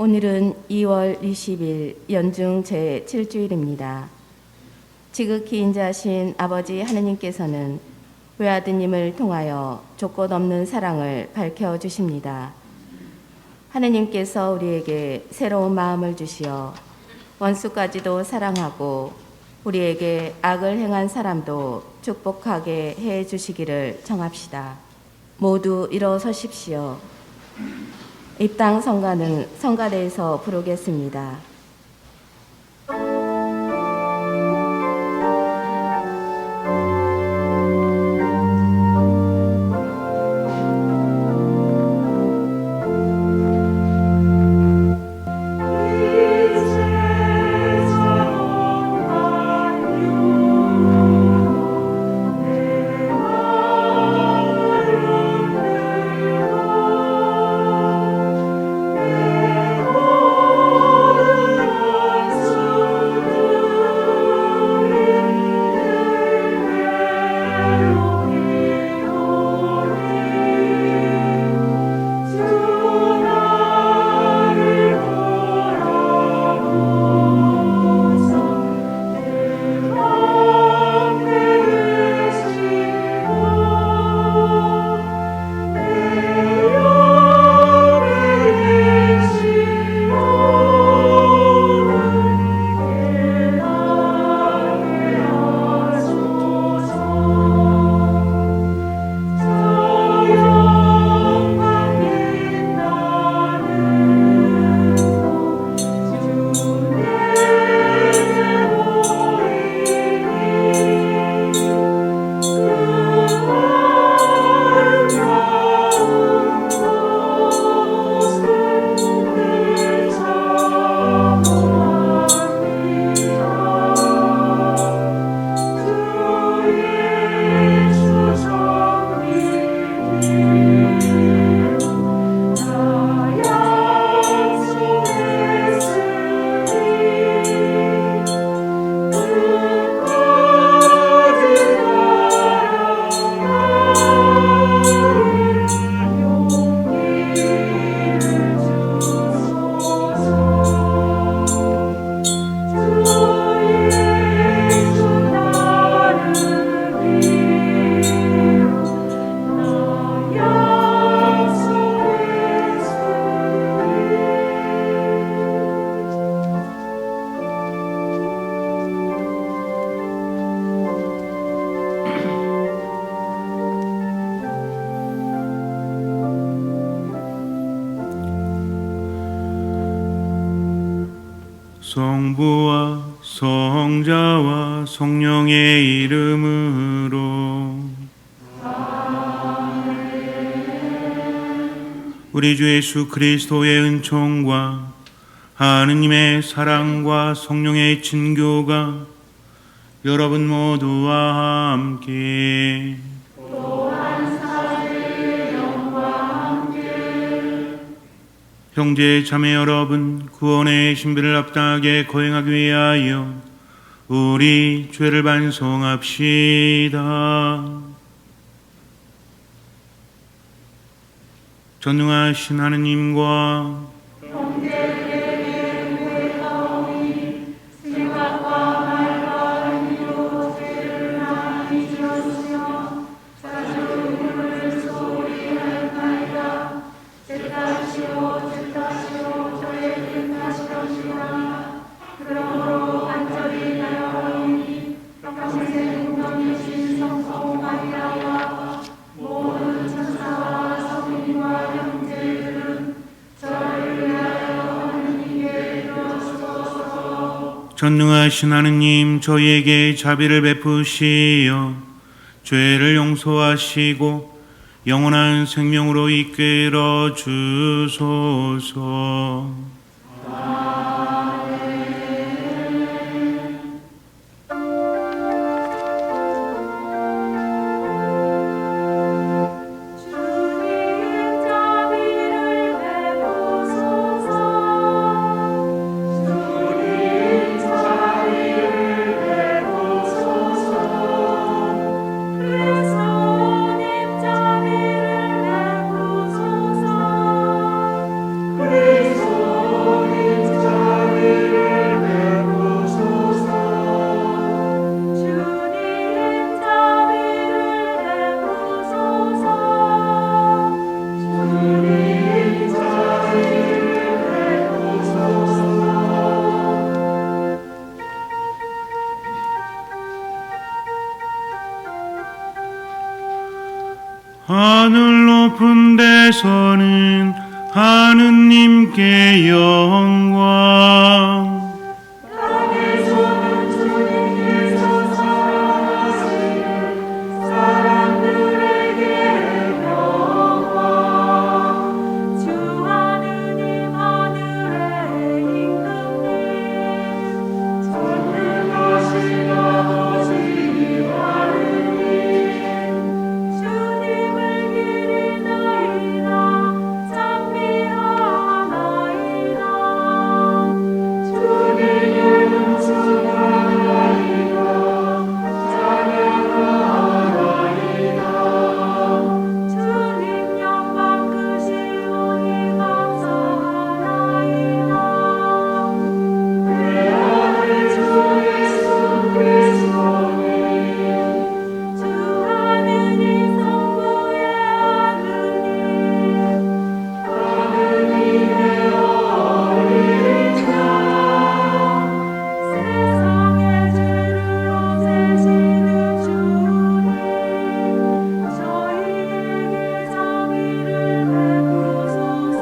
오늘은 2월 20일 연중 제7주일입니다. 지극히 인자하신 아버지 하느님께서는 외아드님을 통하여 조건 없는 사랑을 밝혀주십니다. 하느님께서 우리에게 새로운 마음을 주시어 원수까지도 사랑하고 우리에게 악을 행한 사람도 축복하게 해주시기를 청합시다. 모두 일어서십시오. 입당 성가는 성가대에서 부르겠습니다. 성부와 성자와 성령의 이름으로 우리 주 예수 그리스도의 은총과 하느님의 사랑과 성령의 친교가 여러분 모두와 함께 형제 자매 여러분, 구원의 신비를 합당하게 거행하기 위하여 우리 죄를 반성합시다. 전능하신 하느님과 전능하신 하느님, 저희에게 자비를 베푸시어 죄를 용서하시고 영원한 생명으로 이끌어 주소서. 그리스도 위에서는 하느님께 영광. 땅에서는 주님께서 살아가시는 사람들에게 영광. 주 하느님 하늘의 임금님, 전능하신 아버지 하느님, 주님을 기리나이다, 찬미하나이다. 주님 이름 찬양하나이다, 찬양하나이다. 주님 영광 크시오니 감사하나이다. 내 아들 주 예수 그리스도니, 주 하느님 성부의 하느님의 어린 양, 세상의 죄를 없애시는 주님, 저희에게 자비를 베푸소서.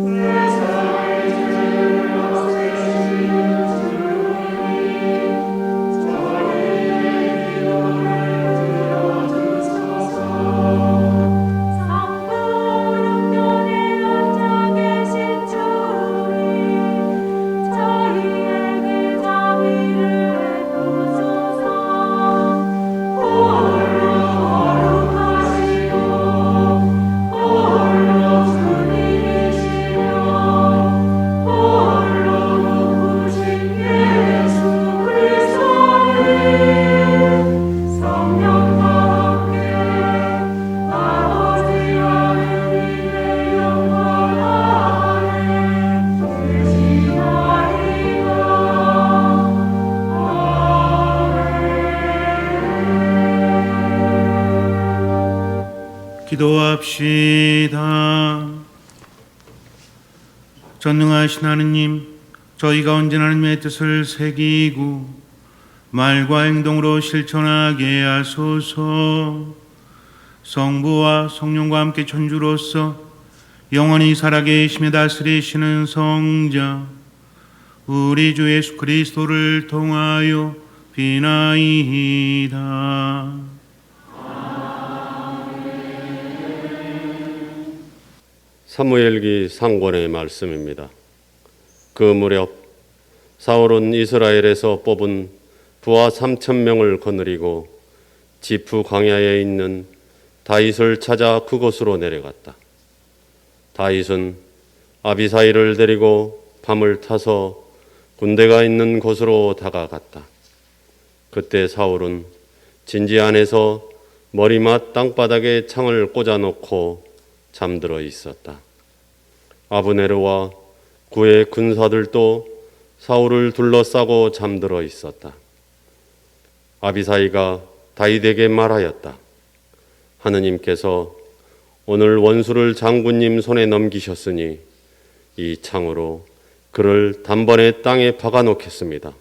세상의 죄를 없애시는 주님, 저희의 기도를 들어주소서. 성부 오른편에 앉아 계신 주님, 저희에게 자비를 베푸소서. 홀로 거룩하시고 홀로 주님이시며 홀로 높으신 예수 그리스도님, 성령과 함께 아버지 하느님의 영광 안에 계시나이다. 기도합시다. 전능하신 하느님, 저희가 언제나 하느님의 뜻을 새기고 말과 행동으로 실천하게 하소서. 성부와 성령과 함께 천주로서 영원히 살아계시며 다스리시는 성자 우리 주 예수 그리스도를 통하여 비나이다. 사무엘기 상권의 말씀입니다. 그 무렵 사울은 이스라엘에서 뽑은 부하 3,000명을 거느리고 지프 광야에 있는 다윗을 찾아 그곳으로 내려갔다. 다윗은 아비사이를 데리고 밤을 타서 군대가 있는 곳으로 다가갔다. 그때 사울은 진지 안에서 머리맡 땅바닥에 창을 꽂아놓고 잠들어 있었다. 아브네르와 그의 군사들도 사울을 둘러싸고 잠들어 있었다. 아비사이가 다윗에게 말하였다. 하느님께서 오늘 원수를 장군님 손에 넘기셨으니 이 창으로 그를 단번에 땅에 박아놓겠습니다.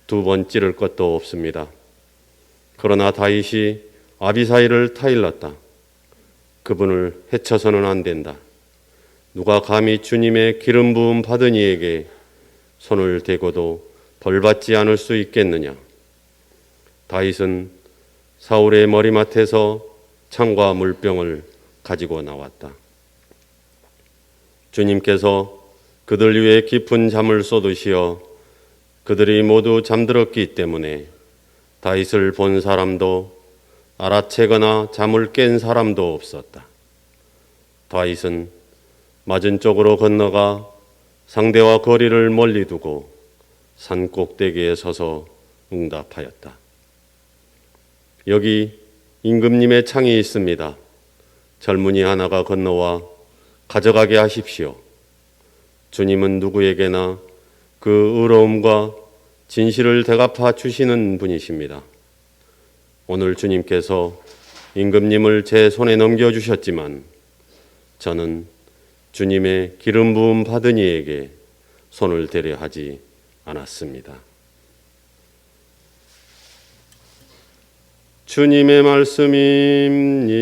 2번 찌를 것도 없습니다. 그러나 다윗이 아비사이를 타일렀다. 그분을 해쳐서는 안 된다. 누가 감히 주님의 기름 부음 받은 이에게 손을 대고도 벌받지 않을 수 있겠느냐. 다윗은 사울의 머리맡에서 창과 물병을 가지고 나왔다. 주님께서 그들 위에 깊은 잠을 쏟으시어 그들이 모두 잠들었기 때문에 다윗을 본 사람도 알아채거나 잠을 깬 사람도 없었다. 다윗은 맞은 쪽으로 건너가 상대와 거리를 멀리 두고 산 꼭대기에 서서 응답하였다. 여기 임금님의 창이 있습니다. 젊은이 하나가 건너와 가져가게 하십시오. 주님은 누구에게나 그 의로움과 진실을 대갚아 주시는 분이십니다. 오늘 주님께서 임금님을 제 손에 넘겨주셨지만 저는 주님의 기름 부음 받은 이에게 손을 대려 하지 않았습니다. 주님의 말씀입니다.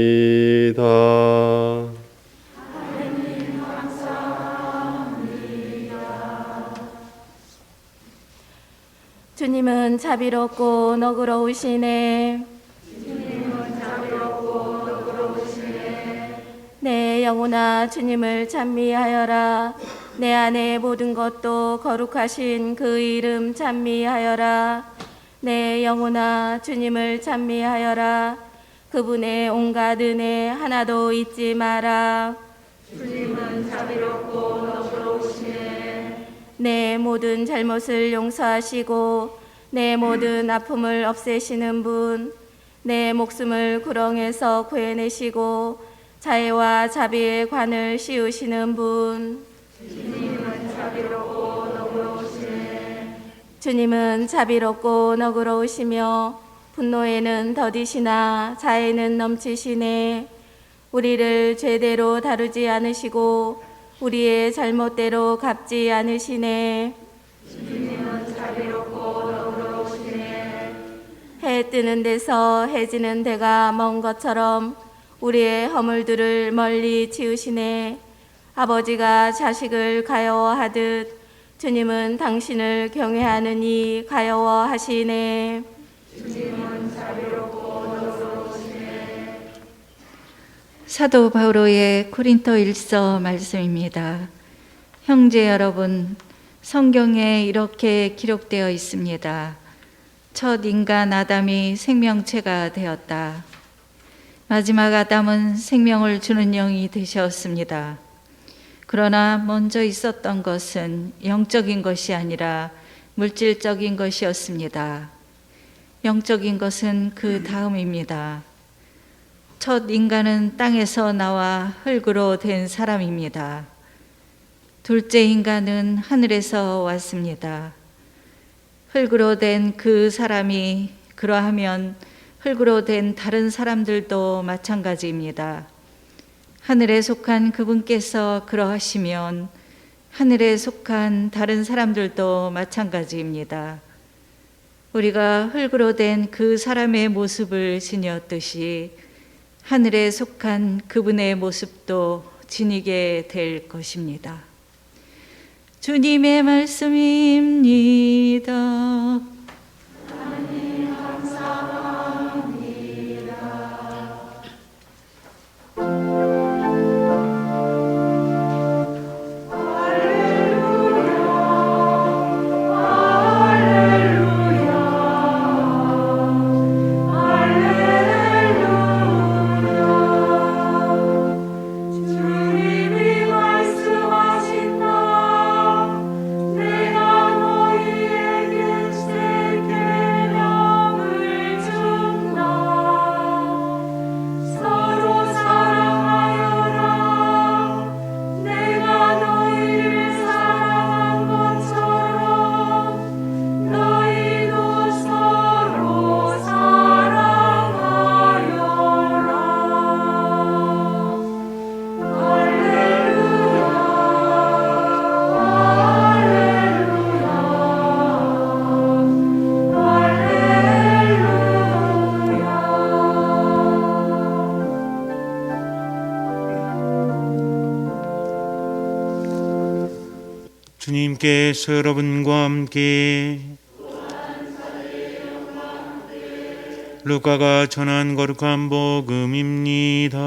주님은 자비롭고 너그러우시네. 내 영혼아 주님을 찬미하여라. 내 안에 모든 것도 거룩하신 그 이름 찬미하여라. 내 영혼아 주님을 찬미하여라. 그분의 온갖 은혜 하나도 잊지 마라. 주님은 자비롭고 너그러우시네. 내 모든 잘못을 용서하시고 내 모든 아픔을 없애시는 분, 내 목숨을 구렁에서 구해내시고 자애와 자비의 관을 씌우시는 분. 주님은 자비롭고 너그러우시네. 주님은 자비롭고 너그러우시며 분노에는 더디시나 자애는 넘치시네. 우리를 죄대로 다루지 않으시고 우리의 잘못대로 갚지 않으시네. 주님은 자비롭고 너그러우시네. 해 뜨는 데서 해 지는 데가 먼 것처럼 우리의 허물들을 멀리 지으시네. 아버지가 자식을 가여워하듯 주님은 당신을 경외하느니 가여워하시네. 주님은 자비롭고 너그러우시네. 사도 바오로의 고린토 1서 말씀입니다. 형제 여러분, 성경에 이렇게 기록되어 있습니다. 첫 인간 아담이 생명체가 되었다. 마지막 아담은 생명을 주는 영이 되셨습니다. 그러나 먼저 있었던 것은 영적인 것이 아니라 물질적인 것이었습니다. 영적인 것은 그 다음입니다. 첫 인간은 땅에서 나와 흙으로 된 사람입니다. 둘째 인간은 하늘에서 왔습니다. 흙으로 된 그 사람이 그러하면 흙으로 된 다른 사람들도 마찬가지입니다. 하늘에 속한 그분께서 그러하시면 하늘에 속한 다른 사람들도 마찬가지입니다. 우리가 흙으로 된 그 사람의 모습을 지녔듯이 하늘에 속한 그분의 모습도 지니게 될 것입니다. 주님의 말씀입니다. 주님이 말씀하신다. 내가 너희에게 새 계명을 준다. 서로 사랑하여라. 내가 너희를 사랑한 것처럼 너희도 서로 사랑하여라. 주님께서 여러분과 함께 루카가 전한 거룩한 복음입니다.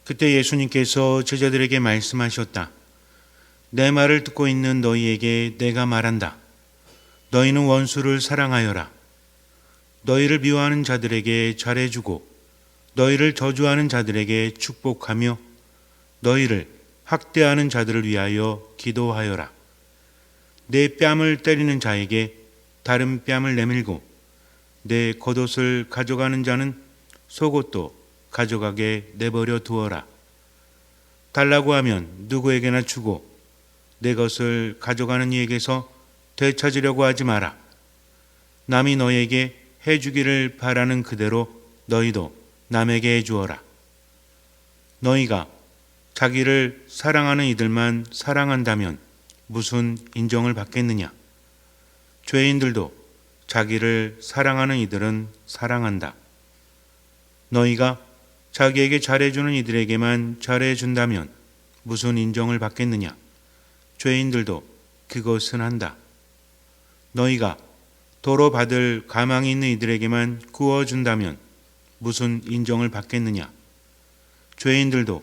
그때 예수님께서 제자들에게 말씀하셨다. 내 말을 듣고 있는 너희에게 내가 말한다. 너희는 원수를 사랑하여라. 너희를 미워하는 자들에게 잘해주고 너희를 저주하는 자들에게 축복하며 너희를 학대하는 자들을 위하여 기도하여라. 내 뺨을 때리는 자에게 다른 뺨을 내밀고 내 겉옷을 가져가는 자는 속옷도 가져가게 내버려 두어라. 달라고 하면 누구에게나 주고 내 것을 가져가는 이에게서 되찾으려고 하지 마라. 남이 너에게 해주기를 바라는 그대로 너희도 남에게 해주어라. 너희가 자기를 사랑하는 이들만 사랑한다면 무슨 인정을 받겠느냐? 죄인들도 자기를 사랑하는 이들은 사랑한다. 너희가 자기에게 잘해주는 이들에게만 잘해준다면 무슨 인정을 받겠느냐? 죄인들도 그것은 한다. 너희가 도로 받을 가망이 있는 이들에게만 구워준다면 무슨 인정을 받겠느냐? 죄인들도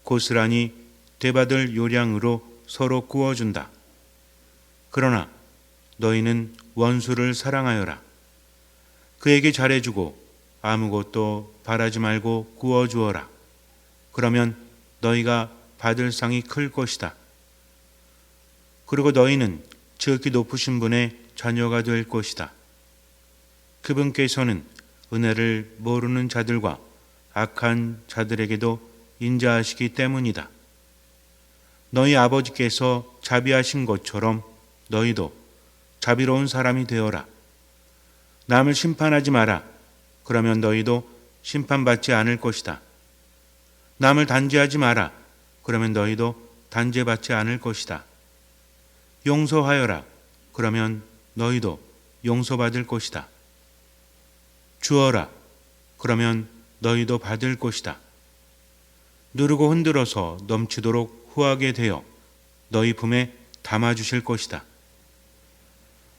고스란히 되받을 요량으로 서로 구워준다. 그러나 너희는 원수를 사랑하여라. 그에게 잘해주고 아무것도 바라지 말고 구워주어라. 그러면 너희가 받을 상이 클 것이다. 그리고 너희는 지극히 높으신 분의 자녀가 될 것이다. 그분께서는 은혜를 모르는 자들과 악한 자들에게도 인자하시기 때문이다. 너희 아버지께서 자비하신 것처럼 너희도 자비로운 사람이 되어라. 남을 심판하지 마라. 그러면 너희도 심판받지 않을 것이다. 남을 단죄하지 마라. 그러면 너희도 단죄받지 않을 것이다. 용서하여라. 그러면 너희도 용서받을 것이다. 주어라. 그러면 너희도 받을 것이다. 누르고 흔들어서 넘치도록 후하게 되어 너희 품에 담아주실 것이다.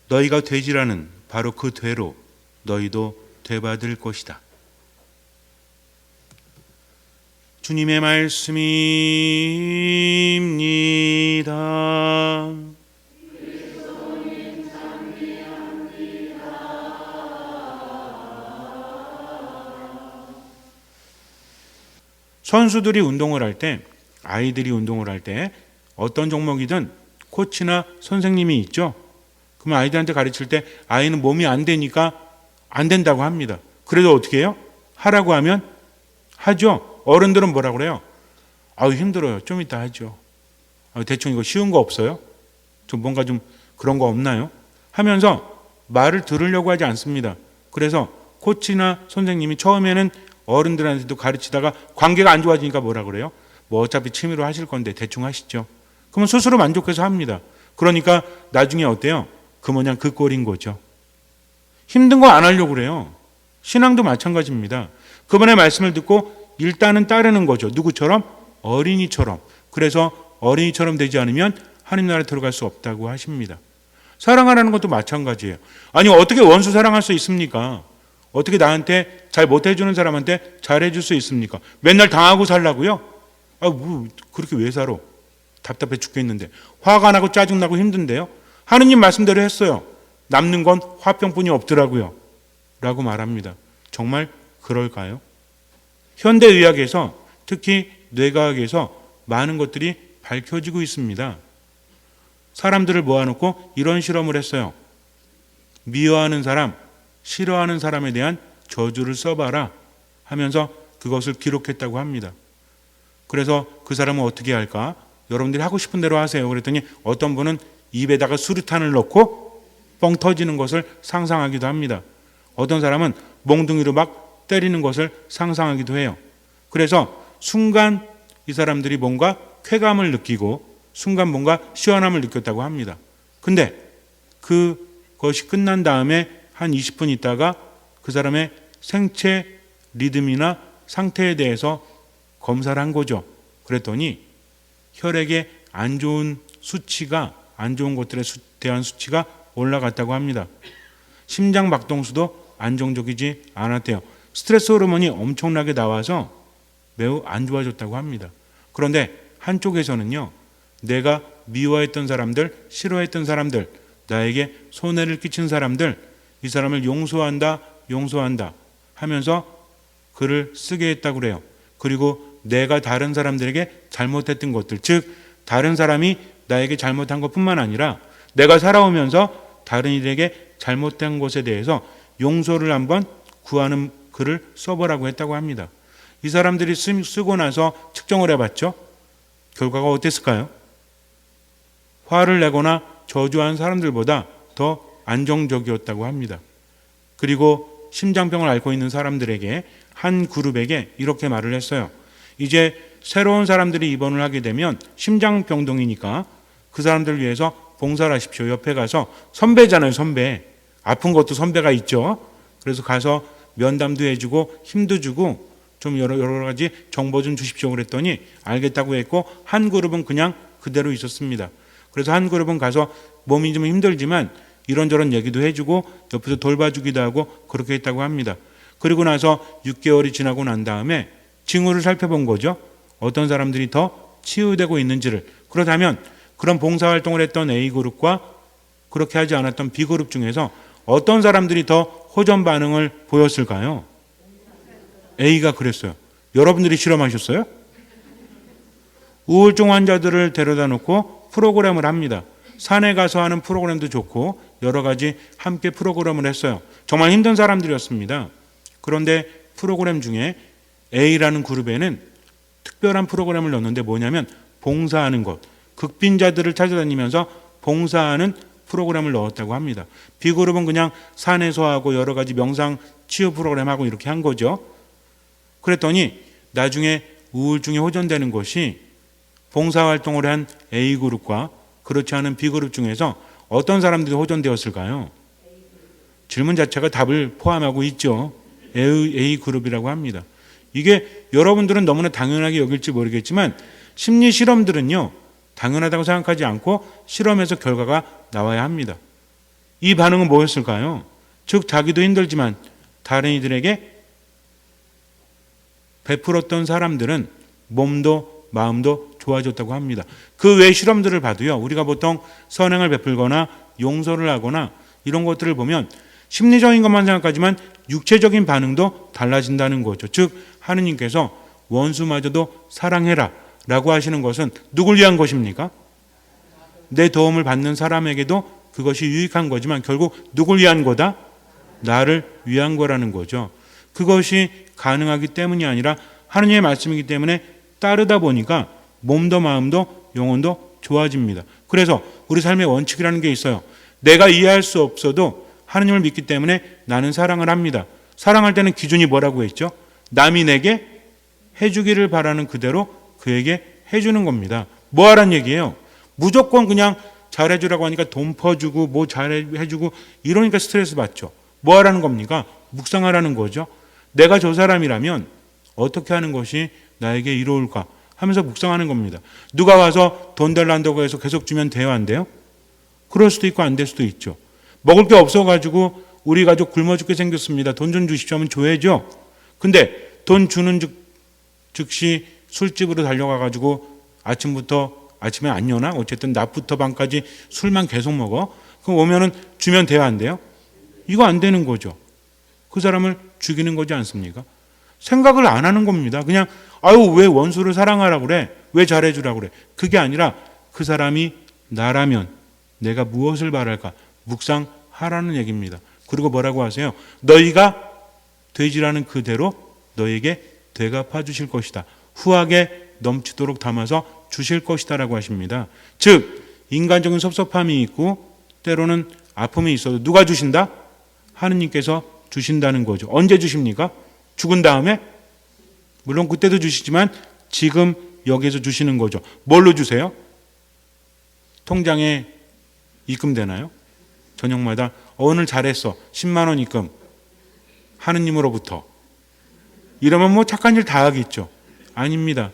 너희가 되지라는 바로 그 되로 너희도 되받을 것이다. 주님의 말씀입니다. 선수들이 운동을 할 때, 아이들이 운동을 할 때 어떤 종목이든 코치나 선생님이 있죠. 그럼 아이들한테 가르칠 때 아이는 몸이 안 되니까 안 된다고 합니다. 그래도 어떻게 해요? 하라고 하면 하죠. 어른들은 뭐라 그래요? 아우 힘들어요. 좀 이따 하죠. 대충 이거 쉬운 거 없어요? 좀 뭔가 좀 그런 거 없나요? 하면서 말을 들으려고 하지 않습니다. 그래서 코치나 선생님이 처음에는 어른들한테도 가르치다가 관계가 안 좋아지니까 뭐라 그래요? 뭐 어차피 취미로 하실 건데 대충 하시죠. 그러면 스스로 만족해서 합니다. 그러니까 나중에 어때요? 그 모양 그 꼴인 거죠. 힘든 거 안 하려고 그래요. 신앙도 마찬가지입니다. 그분의 말씀을 듣고 일단은 따르는 거죠. 누구처럼? 어린이처럼. 그래서 어린이처럼 되지 않으면 하나님 나라에 들어갈 수 없다고 하십니다. 사랑하라는 것도 마찬가지예요. 아니 어떻게 원수 사랑할 수 있습니까? 어떻게 나한테 잘 못해주는 사람한테 잘해줄 수 있습니까? 맨날 당하고 살라고요? 뭐 그렇게 왜 살아? 답답해 죽겠는데. 화가 나고 짜증나고 힘든데요? 하느님 말씀대로 했어요. 남는 건 화병뿐이 없더라고요. 라고 말합니다. 정말 그럴까요? 현대의학에서 특히 뇌과학에서 많은 것들이 밝혀지고 있습니다. 사람들을 모아놓고 이런 실험을 했어요. 미워하는 사람, 싫어하는 사람에 대한 저주를 써봐라 하면서 그것을 기록했다고 합니다. 그래서 그 사람은 어떻게 할까? 여러분들이 하고 싶은 대로 하세요. 그랬더니 어떤 분은 입에다가 수류탄을 넣고 뻥 터지는 것을 상상하기도 합니다. 어떤 사람은 몽둥이로 막 때리는 것을 상상하기도 해요. 그래서 순간 이 사람들이 뭔가 쾌감을 느끼고 순간 뭔가 시원함을 느꼈다고 합니다. 근데 그것이 끝난 다음에 한 20분 있다가 그 사람의 생체 리듬이나 상태에 대해서 검사를 한 거죠. 그랬더니 혈액에 안 좋은 것들에 대한 수치가 올라갔다고 합니다. 심장 박동수도 안정적이지 않았대요. 스트레스 호르몬이 엄청나게 나와서 매우 안 좋아졌다고 합니다. 그런데 한쪽에서는요, 내가 미워했던 사람들, 싫어했던 사람들, 나에게 손해를 끼친 사람들, 이 사람을 용서한다 하면서 글을 쓰게 했다고 그래요. 그리고 내가 다른 사람들에게 잘못했던 것들, 즉 다른 사람이 나에게 잘못한 것뿐만 아니라 내가 살아오면서 다른 이들에게 잘못된 것에 대해서 용서를 한번 구하는 글을 써보라고 했다고 합니다. 이 사람들이 쓰고 나서 측정을 해봤죠. 결과가 어땠을까요? 화를 내거나 저주한 사람들보다 더 안정적이었다고 합니다. 그리고 심장병을 앓고 있는 사람들에게, 한 그룹에게 이렇게 말을 했어요. 이제 새로운 사람들이 입원을 하게 되면 심장병동이니까 그 사람들을 위해서 봉사를 하십시오. 옆에 가서, 선배잖아요, 선배. 아픈 것도 선배가 있죠. 그래서 가서 면담도 해주고 힘도 주고 좀 여러 가지 정보 좀 주십시오 그랬더니 알겠다고 했고, 한 그룹은 그냥 그대로 있었습니다. 그래서 한 그룹은 가서 몸이 좀 힘들지만 이런저런 얘기도 해주고 옆에서 돌봐주기도 하고 그렇게 했다고 합니다. 그리고 나서 6개월이 지나고 난 다음에 징후를 살펴본 거죠. 어떤 사람들이 더 치유되고 있는지를. 그렇다면 그런 봉사활동을 했던 A그룹과 그렇게 하지 않았던 B그룹 중에서 어떤 사람들이 더 호전 반응을 보였을까요? A가 그랬어요. 여러분들이 실험하셨어요? 우울증 환자들을 데려다 놓고 프로그램을 합니다. 산에 가서 하는 프로그램도 좋고 여러 가지 함께 프로그램을 했어요. 정말 힘든 사람들이었습니다. 그런데 프로그램 중에 A라는 그룹에는 특별한 프로그램을 넣었는데 뭐냐면 봉사하는 것, 극빈자들을 찾아다니면서 봉사하는 프로그램을 넣었다고 합니다. B그룹은 그냥 산에서 하고 여러 가지 명상 치유 프로그램하고 이렇게 한 거죠. 그랬더니 나중에 우울증이 호전되는 것이 봉사활동을 한 A그룹과 그렇지 않은 B그룹 중에서 어떤 사람들이 호전되었을까요? 질문 자체가 답을 포함하고 있죠. A그룹이라고 합니다. 이게 여러분들은 너무나 당연하게 여길지 모르겠지만 심리 실험들은요, 당연하다고 생각하지 않고 실험에서 결과가 나와야 합니다. 이 반응은 뭐였을까요? 즉 자기도 힘들지만 다른 이들에게 베풀었던 사람들은 몸도 마음도 좋아졌다고 합니다. 그 외 실험들을 봐도요, 우리가 보통 선행을 베풀거나 용서를 하거나 이런 것들을 보면 심리적인 것만 생각하지만 육체적인 반응도 달라진다는 거죠. 즉 하느님께서 원수마저도 사랑해라 라고 하시는 것은 누굴 위한 것입니까? 내 도움을 받는 사람에게도 그것이 유익한 거지만 결국 누굴 위한 거다? 나를 위한 거라는 거죠. 그것이 가능하기 때문이 아니라 하느님의 말씀이기 때문에 따르다 보니까 몸도 마음도 영혼도 좋아집니다. 그래서 우리 삶의 원칙이라는 게 있어요. 내가 이해할 수 없어도 하느님을 믿기 때문에 나는 사랑을 합니다. 사랑할 때는 기준이 뭐라고 했죠? 남이 내게 해주기를 바라는 그대로 그에게 해주는 겁니다. 뭐 하란 얘기예요? 무조건 그냥 잘해주라고 하니까 돈 퍼주고 뭐 잘해주고 이러니까 스트레스 받죠. 뭐 하라는 겁니까? 묵상하라는 거죠. 내가 저 사람이라면 어떻게 하는 것이 나에게 이로울까 하면서 묵상하는 겁니다. 누가 와서 돈 달란다고 해서 계속 주면 돼요, 안 돼요? 그럴 수도 있고 안 될 수도 있죠. 먹을 게 없어가지고 우리 가족 굶어 죽게 생겼습니다. 돈 좀 주십시오 하면 줘야죠. 근데 돈 주는 즉시 술집으로 달려가가지고 아침에 안 여나? 어쨌든 낮부터 밤까지 술만 계속 먹어? 그럼 오면은 주면 돼요, 안 돼요? 이거 안 되는 거죠. 그 사람을 죽이는 거지 않습니까? 생각을 안 하는 겁니다. 그냥 아유 왜 원수를 사랑하라고 그래? 왜 잘해주라고 그래? 그게 아니라 그 사람이 나라면 내가 무엇을 바랄까? 묵상하라는 얘기입니다. 그리고 뭐라고 하세요? 너희가 되지라는 그대로 너에게 되갚아 주실 것이다. 후하게 넘치도록 담아서 주실 것이다 라고 하십니다. 즉 인간적인 섭섭함이 있고 때로는 아픔이 있어도 누가 주신다? 하느님께서 주신다는 거죠. 언제 주십니까? 죽은 다음에? 물론 그때도 주시지만 지금 여기에서 주시는 거죠. 뭘로 주세요? 통장에 입금되나요? 저녁마다 오늘 잘했어 10만 원 입금 하느님으로부터. 이러면 뭐 착한 일 다 하겠죠. 아닙니다.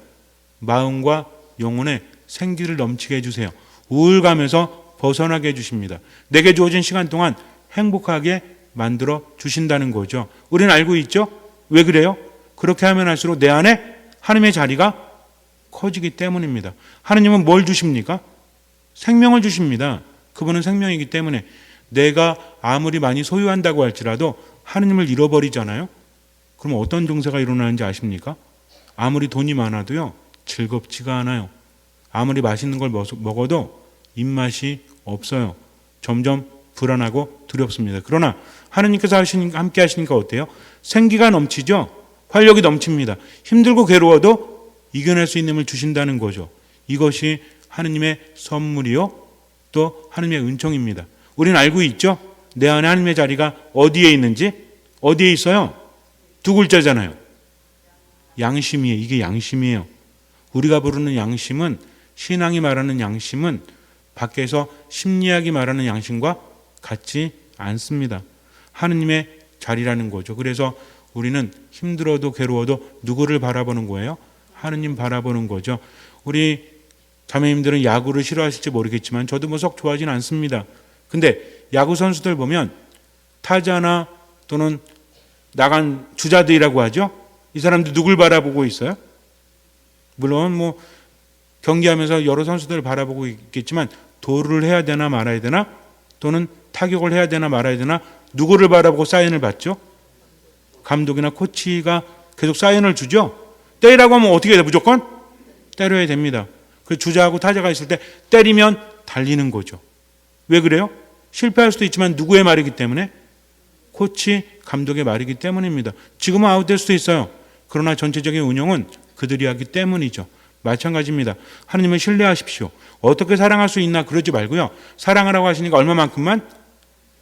마음과 영혼에 생기를 넘치게 해주세요. 우울감에서 벗어나게 해주십니다. 내게 주어진 시간 동안 행복하게 만들어 주신다는 거죠. 우리는 알고 있죠? 왜 그래요? 그렇게 하면 할수록 내 안에 하나님의 자리가 커지기 때문입니다. 하나님은 뭘 주십니까? 생명을 주십니다. 그분은 생명이기 때문에 내가 아무리 많이 소유한다고 할지라도 하나님을 잃어버리잖아요. 그럼 어떤 증세가 일어나는지 아십니까? 아무리 돈이 많아도요, 즐겁지가 않아요. 아무리 맛있는 걸 먹어도 입맛이 없어요. 점점 불안하고 두렵습니다. 그러나 하나님께서 함께 하시니까 어때요? 생기가 넘치죠? 활력이 넘칩니다. 힘들고 괴로워도 이겨낼 수 있는 힘을 주신다는 거죠. 이것이 하나님의 선물이요 또 하나님의 은총입니다. 우리는 알고 있죠? 내 안에 하나님의 자리가 어디에 있는지. 어디에 있어요? 두 글자잖아요. 양심이에요. 이게 양심이에요. 우리가 부르는 양심은, 신앙이 말하는 양심은 밖에서 심리학이 말하는 양심과 같지 않습니다. 하느님의 자리라는 거죠. 그래서 우리는 힘들어도 괴로워도 누구를 바라보는 거예요? 하느님 바라보는 거죠. 우리 자매님들은 야구를 싫어하실지 모르겠지만 저도 뭐 썩 좋아하진 않습니다. 근데 야구 선수들 보면 타자나 또는 나간 주자들이라고 하죠. 이 사람들 누굴 바라보고 있어요? 물론 뭐 경기하면서 여러 선수들을 바라보고 있겠지만 도루를 해야 되나 말아야 되나, 또는 타격을 해야 되나 말아야 되나, 누구를 바라보고 사인을 받죠? 감독이나 코치가 계속 사인을 주죠. 때리라고 하면 어떻게 해야 돼? 무조건 때려야 됩니다. 그 주자하고 타자가 있을 때 때리면 달리는 거죠. 왜 그래요? 실패할 수도 있지만 누구의 말이기 때문에? 코치, 감독의 말이기 때문입니다. 지금은 아웃될 수도 있어요. 그러나 전체적인 운영은 그들이 하기 때문이죠. 마찬가지입니다. 하나님을 신뢰하십시오. 어떻게 사랑할 수 있나 그러지 말고요. 사랑하라고 하시니까 얼마만큼만?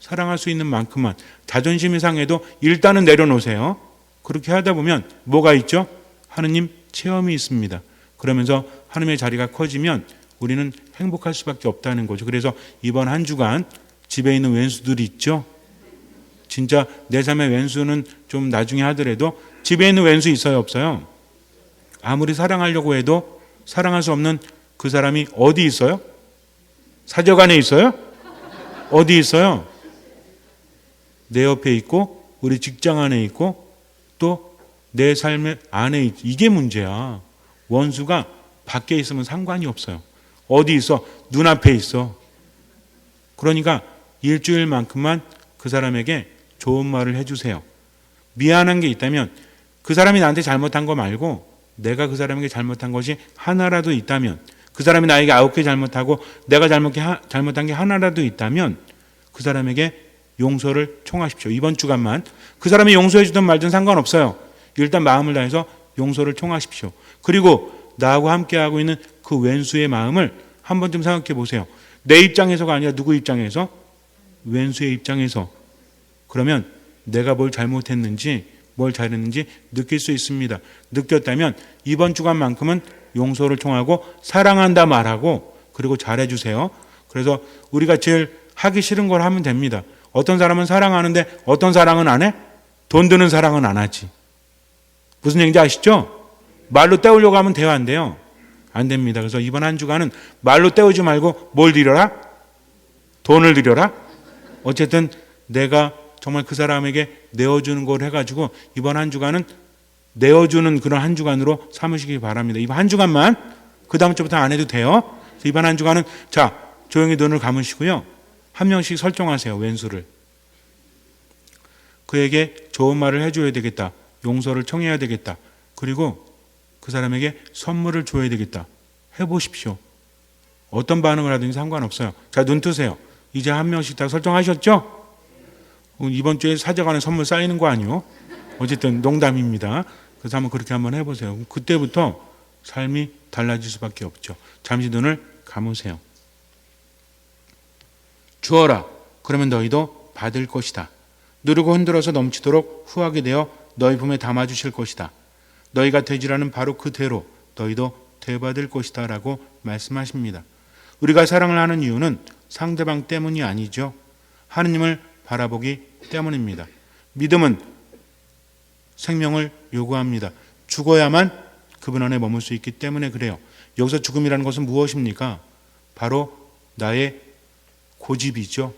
사랑할 수 있는 만큼만. 자존심이 상해도 일단은 내려놓으세요. 그렇게 하다 보면 뭐가 있죠? 하나님 체험이 있습니다. 그러면서 하나님의 자리가 커지면 우리는 행복할 수밖에 없다는 거죠. 그래서 이번 한 주간 집에 있는 왼수들이 있죠. 진짜 내 삶의 왼수는 좀 나중에 하더라도 집에 있는 왼수 있어요, 없어요? 아무리 사랑하려고 해도 사랑할 수 없는 그 사람이 어디 있어요? 사적 안에 있어요? 어디 있어요? 내 옆에 있고 우리 직장 안에 있고 또 내 삶의 안에 있고. 이게 문제야. 원수가 밖에 있으면 상관이 없어요. 어디 있어? 눈앞에 있어. 그러니까 일주일만큼만 그 사람에게 좋은 말을 해주세요. 미안한 게 있다면 그 사람이 나한테 잘못한 거 말고 내가 그 사람에게 잘못한 것이 하나라도 있다면, 그 사람이 나에게 9개 잘못하고 내가 잘못한 게 하나라도 있다면 그 사람에게 용서를 청하십시오. 이번 주간만. 그 사람이 용서해 주든 말든 상관없어요. 일단 마음을 다해서 용서를 청하십시오. 그리고 나하고 함께하고 있는 그 왼수의 마음을 한 번쯤 생각해 보세요. 내 입장에서가 아니라 누구 입장에서? 왼수의 입장에서. 그러면 내가 뭘 잘못했는지 뭘 잘했는지 느낄 수 있습니다. 느꼈다면 이번 주간만큼은 용서를 청하고 사랑한다 말하고 그리고 잘해주세요. 그래서 우리가 제일 하기 싫은 걸 하면 됩니다. 어떤 사람은 사랑하는데 어떤 사랑은 안 해? 돈 드는 사랑은 안 하지. 무슨 얘기인지 아시죠? 말로 때우려고 하면 돼요, 안 돼요? 안 됩니다. 그래서 이번 한 주간은 말로 때우지 말고 뭘 드려라? 돈을 드려라? 어쨌든 내가 정말 그 사람에게 내어주는 걸 해가지고 이번 한 주간은 내어주는 그런 한 주간으로 삼으시기 바랍니다. 이번 한 주간만, 그 다음 주부터 안 해도 돼요. 그래서 이번 한 주간은 자, 조용히 눈을 감으시고요. 한 명씩 설정하세요. 왼수를. 그에게 좋은 말을 해줘야 되겠다. 용서를 청해야 되겠다. 그리고 그 사람에게 선물을 줘야 되겠다. 해보십시오. 어떤 반응을 하든지 상관없어요. 자, 눈 뜨세요. 이제 한 명씩 다 설정하셨죠? 이번 주에 사제관에 선물 쌓이는 거 아니요? 어쨌든 농담입니다. 그래서 한번 그렇게 한번 해보세요. 그때부터 삶이 달라질 수밖에 없죠. 잠시 눈을 감으세요. 주어라. 그러면 너희도 받을 것이다. 누르고 흔들어서 넘치도록 후하게 되어 너희 품에 담아주실 것이다. 너희가 되지라는 바로 그대로 너희도 되받을 것이다 라고 말씀하십니다. 우리가 사랑을 하는 이유는 상대방 때문이 아니죠. 하느님을 바라보기 때문입니다. 믿음은 생명을 요구합니다. 죽어야만 그분 안에 머물 수 있기 때문에 그래요. 여기서 죽음이라는 것은 무엇입니까? 바로 나의 고집이죠.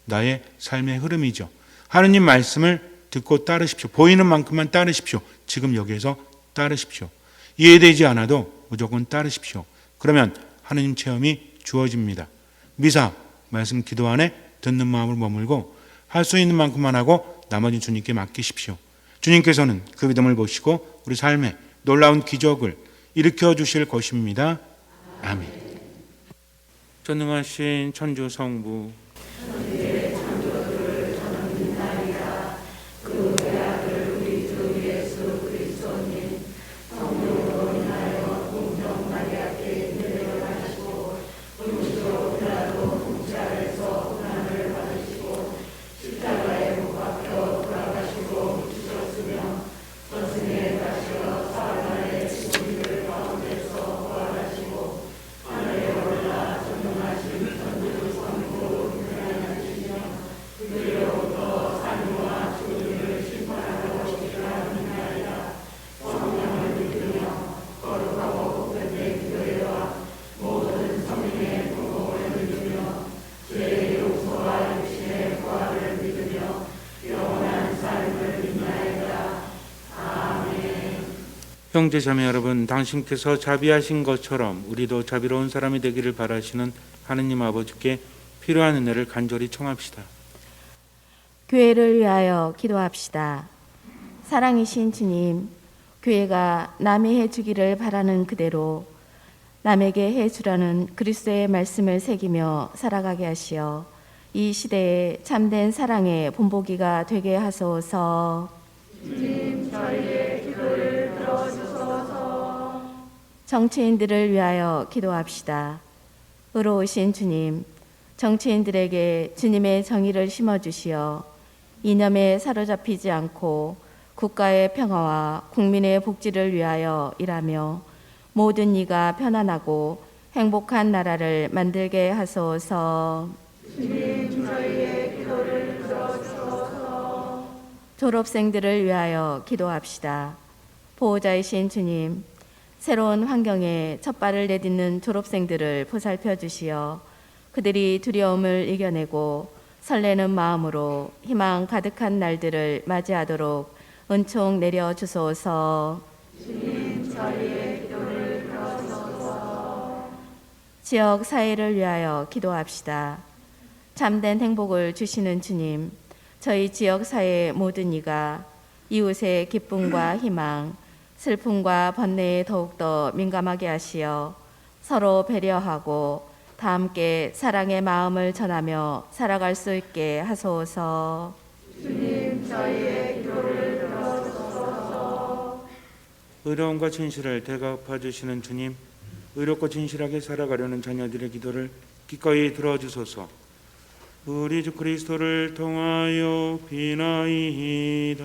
나의 삶의 흐름이죠. 하느님 말씀을 듣고 따르십시오. 보이는 만큼만 따르십시오. 지금 여기에서 따르십시오. 이해되지 않아도 무조건 따르십시오. 그러면 하느님 체험이 주어집니다. 미사 말씀 기도 안에 듣는 마음을 머물고 할 수 있는 만큼만 하고 나머지 주님께 맡기십시오. 주님께서는 그 믿음을 보시고 우리 삶에 놀라운 기적을 일으켜 주실 것입니다. 아멘. 전능하신 천주 성부 형제 자매 여러분, 당신께서 자비하신 것처럼 우리도 자비로운 사람이 되기를 바라시는 하느님 아버지께 필요한 은혜를 간절히 청합시다. 교회를 위하여 기도합시다. 사랑이신 주님, 교회가 남이 해주기를 바라는 그대로 남에게 해주라는 그리스도의 말씀을 새기며 살아가게 하시어 이 시대에 참된 사랑의 본보기가 되게 하소서. 주님, 저희의 기도를 들어주소서. 정치인들을 위하여 기도합시다. 의로우신 주님, 정치인들에게 주님의 정의를 심어주시어 이념에 사로잡히지 않고 국가의 평화와 국민의 복지를 위하여 일하며 모든 이가 편안하고 행복한 나라를 만들게 하소서. 주님, 저희의 기도를 들어주소서. 졸업생들을 위하여 기도합시다. 보호자이신 주님, 새로운 환경에 첫 발을 내딛는 졸업생들을 보살펴 주시어 그들이 두려움을 이겨내고 설레는 마음으로 희망 가득한 날들을 맞이하도록 은총 내려 주소서. 주님, 저희의 기도를 들어주소서. 지역 사회를 위하여 기도합시다. 참된 행복을 주시는 주님, 저희 지역 사회의 모든 이가 이웃의 기쁨과 희망, 슬픔과 번뇌에 더욱더 민감하게 하시어 서로 배려하고 다 함께 사랑의 마음을 전하며 살아갈 수 있게 하소서. 주님, 저희의 기도를 들어주소서. 의로움과 진실을 대갚아 주시는 주님, 의롭고 진실하게 살아가려는 자녀들의 기도를 기꺼이 들어주소서. 우리 주 그리스도를 통하여 비나이다.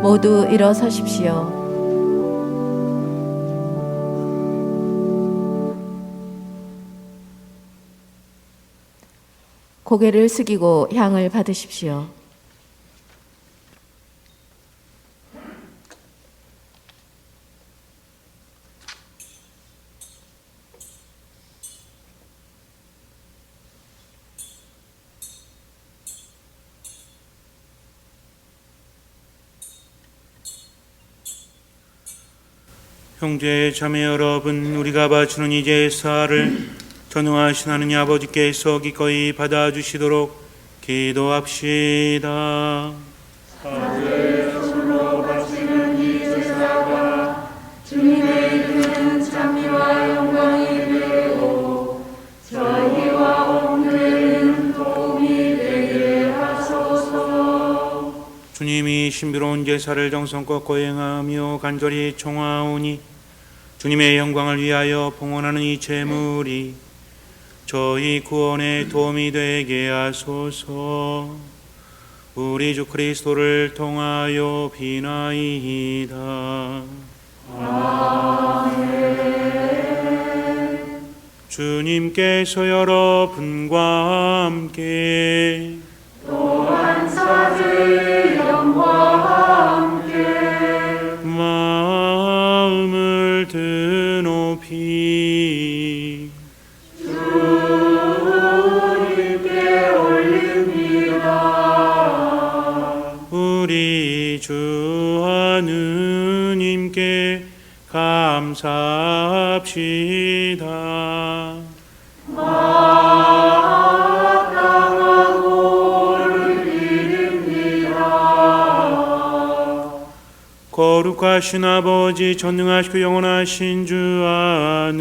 모두 일어서십시오. 고개를 숙이고 향을 받으십시오. 형제 자매 여러분, 우리가 바치는 이 제사를 전능하신 하느님 아버지께서 기꺼이 받아주시도록 기도합시다. 손으로 바치는 이 제사가 주님의 이름은 찬미와 영광이 되고 저희와 온 교회는 도움이 되게 하소서. 주님이 신비로운 제사를 정성껏 거행하며 간절히 청하오니 주님의 영광을 위하여 봉헌하는 이 제물이 저희 구원에 도움이 되게 하소서. 우리 주 그리스도를 통하여 비나이다. 아멘. 주님께서 여러분과 함께 또한 사제의 영과 함께 마음을 드높이 주님께 올립니다. 우리 주 하느님께 감사합시다. 거룩하신 아버지, 전능하시고 영원하신 주 하느님,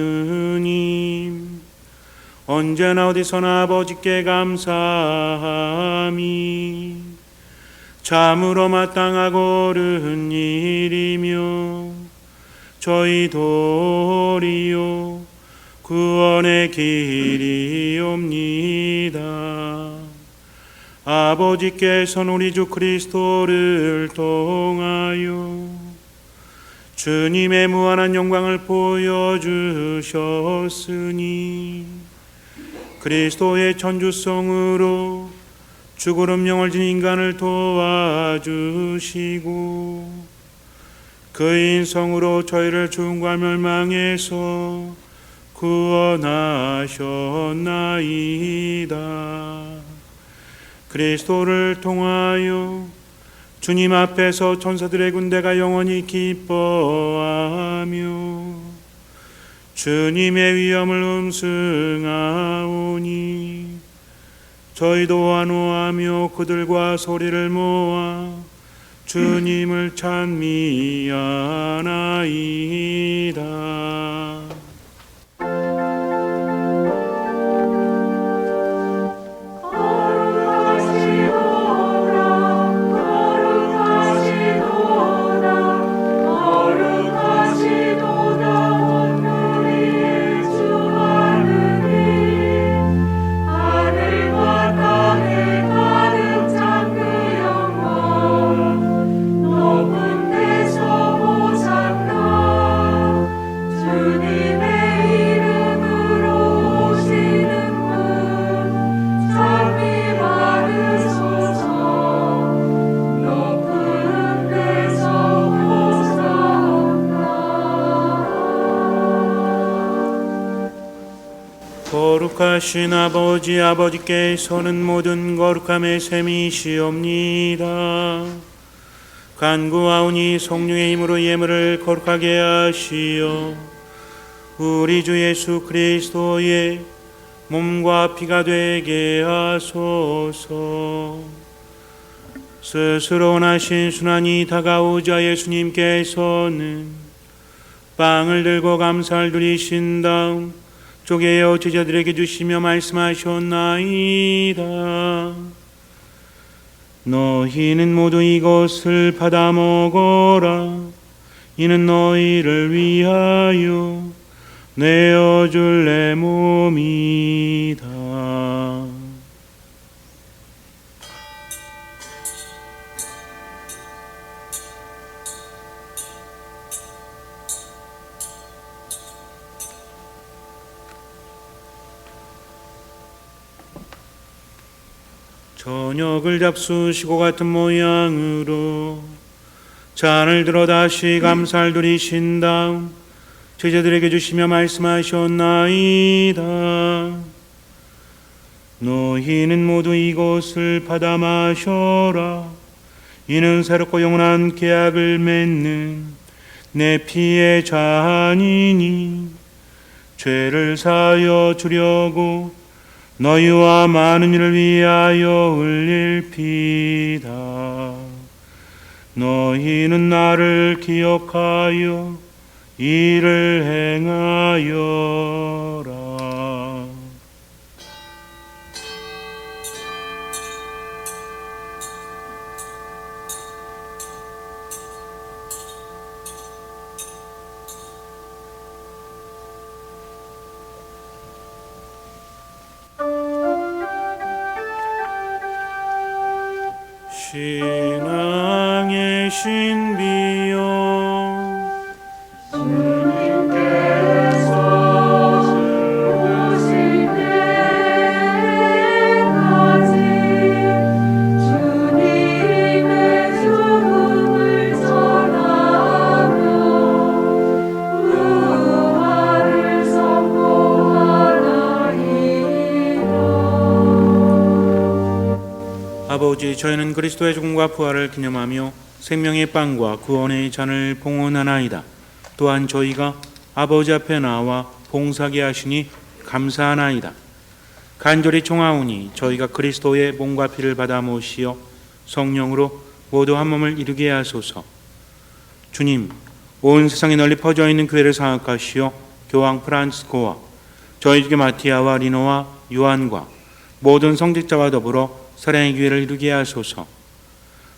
언제나 어디서나 아버지께 감사함이 참으로 마땅하고 옳은 일이며 저희 도리요 구원의 길이옵니다. 아버지께서는 우리 주 그리스도를 통하여 주님의 무한한 영광을 보여주셨으니 그리스도의 천주성으로 죽으름 영을 진 인간을 도와주시고 그 인성으로 저희를 죽음과 멸망에서 구원하셨나이다. 그리스도를 통하여 주님 앞에서 천사들의 군대가 영원히 기뻐하며 주님의 위엄을 음승하오니 저희도 환호하며 그들과 소리를 모아 주님을 찬미하나이다. 거룩하신 아버지, 아버지께서는 모든 거룩함의 셈이시옵니다. 간구하오니 성령의 힘으로 예물을 거룩하게 하시어 우리 주 예수 그리스도의 몸과 피가 되게 하소서. 스스로 원하신 순환이 다가오자 예수님께서는 빵을 들고 감사를 드리신 다음 쪼개어 제자들에게 주시며 말씀하셨나이다. 너희는 모두 이것을 받아 먹어라. 이는 너희를 위하여 내어줄 내 몸이다. 저녁을 잡수시고 같은 모양으로 잔을 들어 다시 감사를 드리신 다음 제자들에게 주시며 말씀하셨나이다. 너희는 모두 이것을 받아 마셔라. 이는 새롭고 영원한 계약을 맺는 내 피의 잔이니 죄를 사하여 주려고 너희와 많은 이를 위하여 흘릴피다. 너희는 나를 기억하여 이를 행하여라. 신앙의 신비여 주님께서 오실 때까지 주님의 죽음을 전하며 부활을 선포하나이다. 아버지, 저희는 그리스도의 죽음과 부활을 기념하며 생명의 빵과 구원의 잔을 봉헌하나이다. 또한 저희가 아버지 앞에 나와 봉사게 하시니 감사하나이다. 간절히 청하오니 저희가 그리스도의 몸과 피를 받아 모시어 성령으로 모두 한 몸을 이루게 하소서. 주님, 온 세상에 널리 퍼져 있는 교회를 장악하시어 교황 프란치스코와 저희 중에 마티아와 리노와 요한과 모든 성직자와 더불어 사랑의 교회를 이루게 하소서.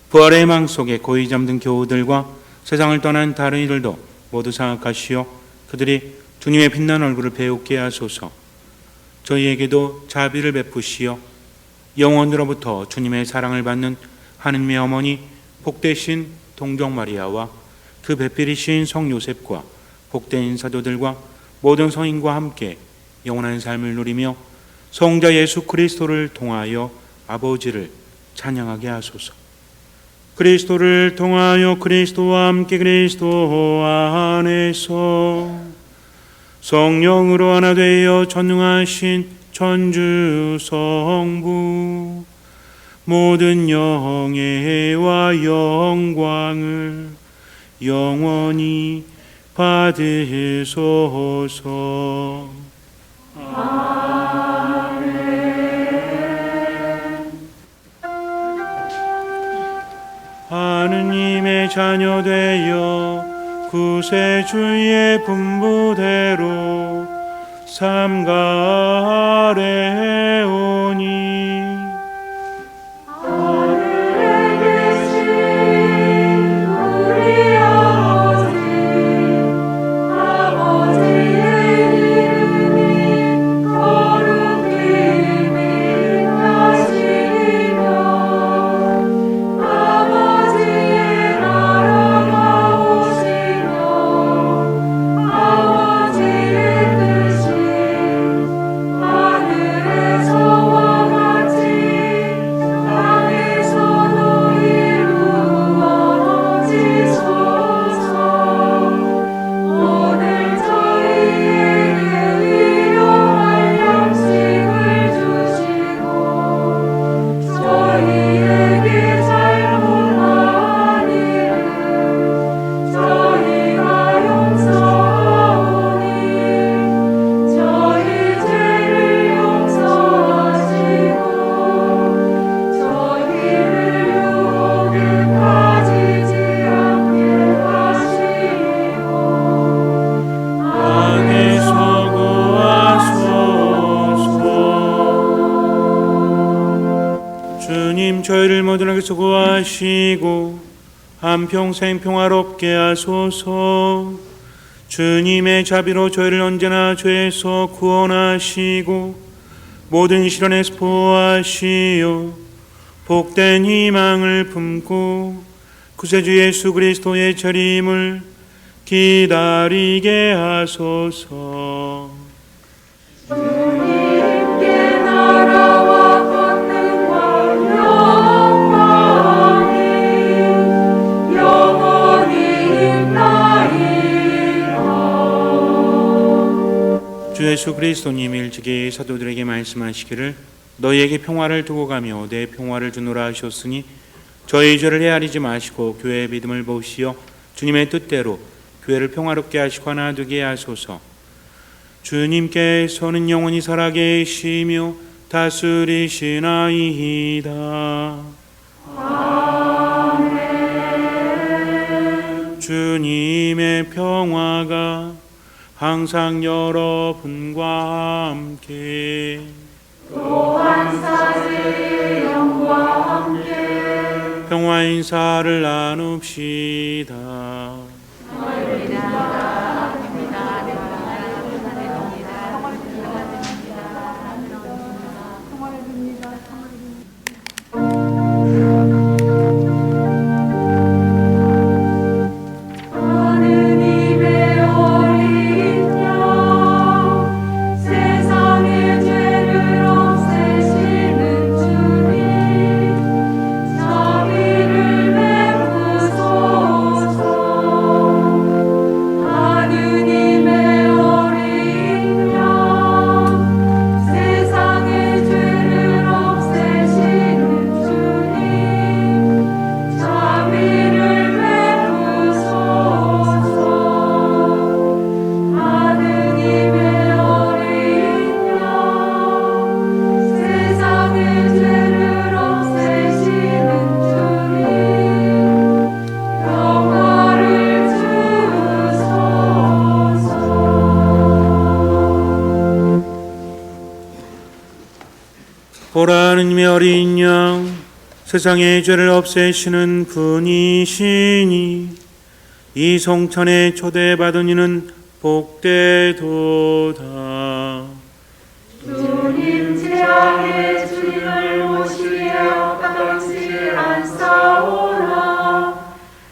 부활의 망 속에 고이 잠든 교우들과 세상을 떠난 다른 이들도 모두 장악하시어 그들이 주님의 빛난 얼굴을 배우게 하소서. 저희에게도 자비를 베푸시어 영원으로부터 주님의 사랑을 받는 하느님의 어머니 복되신 동정 마리아와 그 배필이신 성 요셉과 복된 사도들과 모든 성인과 함께 영원한 삶을 누리며 성자 예수 그리스도를 통하여 아버지를 찬양하게 하소서. 그리스도를 통하여 그리스도와 함께 그리스도 안에서 성령으로 하나 되어 전능하신 천주 성부 모든 영예와 영광을 영원히 받으소서. 하느님의 자녀 되어 구세주의 분부대로 삼가하래오니 하늘에 계신 우리 아버지의 이름이 거룩히 빛나시며 아버지의 나라가 오시며 아버지의 뜻이 하늘에서와 같이 땅에서도 이루어지소서. 오늘 저희에게 일용할 양식을 주시고 저희에게 잘못한 일을 저희가 용서하오니 저희 죄를 용서하시고 저희를 유혹에 빠지지 않게 하시고 안에서 구하소서. 주님, 저희를 모든에게서 구하시고 한평생 평화롭게 하소서. 주님의 자비로 저희를 언제나 죄에서 구원하시고 모든 시련에서 보호하시어 복된 희망을 품고 구세주 예수 그리스도의 재림을 기다리게 하소서. 주님께 나라와 권능과 영광이 영원히 있나이다. 주 예수 그리스도님 일찍이 사도들에게 말씀하시기를 너희에게 평화를 두고 가며 내 평화를 주노라 하셨으니 저희 죄를 헤아리지 마시고 교회의 믿음을 보시어 주님의 뜻대로 교회를 평화롭게 하시고 나두게 하소서. 주님께서는 영원히 살아계시며 다스리시나이다. 아멘. 주님의 평화가 항상 여러분과 함께 또한 사제의 영과 함께 평화 인사를 나눕시다. 하느님의 어린 양 세상의 죄를 없애시는 주님 자비를 베푸소서. 하느님의 어린 양 세상의 죄를 없애시는 주님 자비를 베푸소서. 하느님의 어린 양 세상의 죄를 없애시는 주님 평화를 주소서. 보라, 하느님의 어린 양 세상의 죄를 없애시는 분이시니 이 성찬에 초대받은 이는 복되도다. 주님 재앙의 주님을 모시기에 합당치 않사오나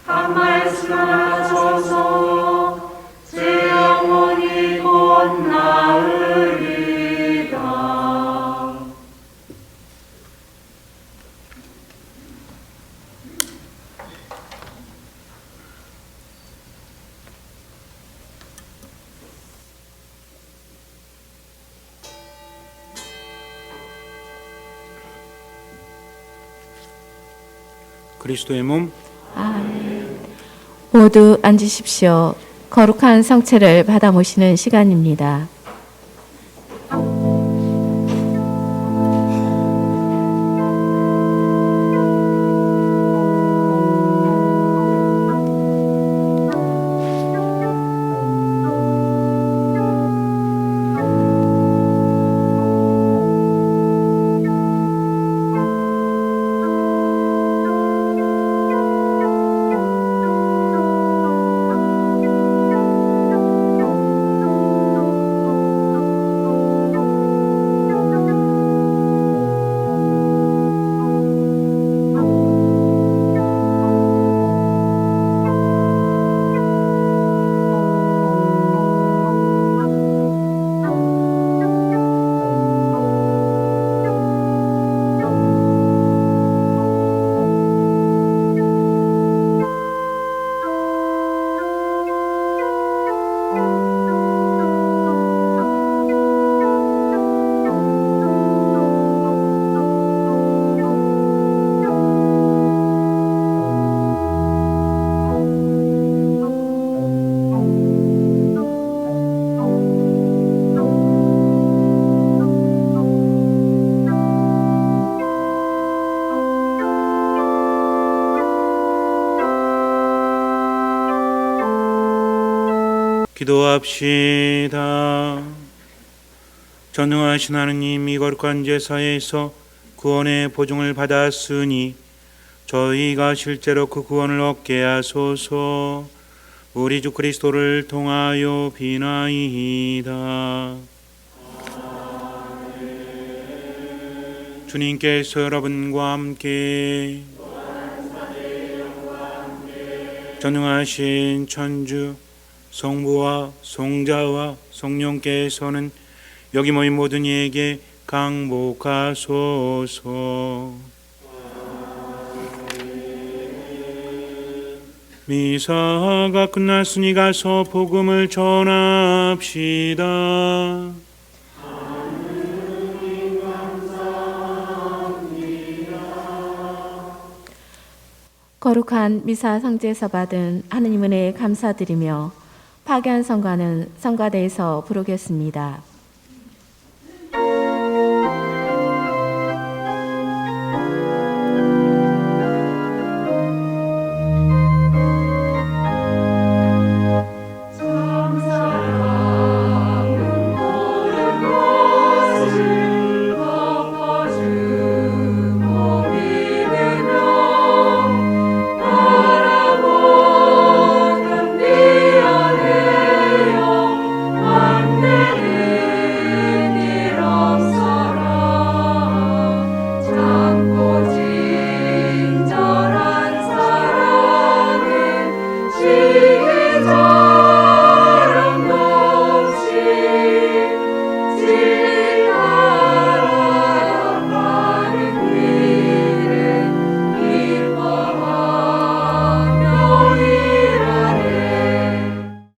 한 말씀 하소서. 제 영혼이 곧 나으리다. 그리스도의 몸 아멘. 모두 앉으십시오. 거룩한 성체를 받아 모시는 시간입니다. 기도합시다. 전능하신 하느님, 이 거룩한 제사에서 구원의 보증을 받았으니 저희가 실제로 그 구원을 얻게 하소서. 우리 주 그리스도를 통하여 비나이다. 주님께서 여러분과 함께 전능하신 천주 성부와 성자와 성령께서는 여기 모인 모든 이에게 강복하소서. 미사가 끝났으니 가서 복음을 전합시다. 거룩한 미사 상제에서 받은 하느님 은혜에 감사드리며 파견 성가는 성가대에서 부르겠습니다.